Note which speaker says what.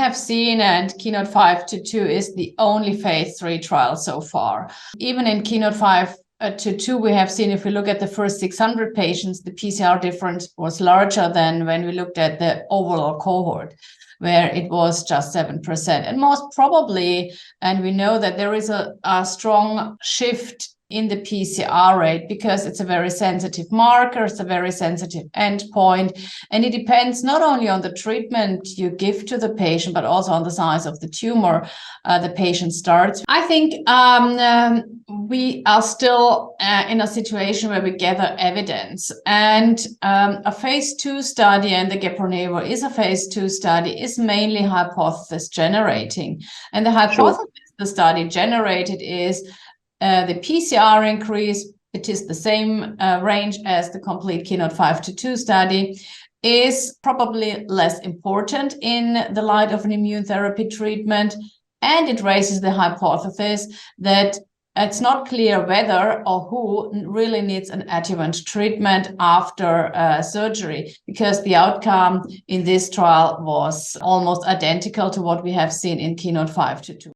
Speaker 1: have seen, and Keynote 522 is the only phase 3 trial so far. Even in Keynote 522, we have seen, if we look at the first 600 patients, the PCR difference was larger than when we looked at the overall cohort, where it was just 7%. And most probably, and we know that there is a strong shift in the PCR rate because it's a very sensitive marker, it's a very sensitive endpoint, and it depends not only on the treatment you give to the patient, but also on the size of the tumor the patient starts. I think we are still in a situation where we gather evidence, and a phase 2 study, and the Gepronevo is a phase 2 study, is mainly hypothesis generating. And the hypothesis the study generated is the PCR increase, it is the same range as the complete Keynote 522 study, is probably less important in the light of an immune therapy treatment. And it raises the hypothesis that it's not clear whether or who really needs an adjuvant treatment after surgery, because the outcome in this trial was almost identical to what we have seen in Keynote 522.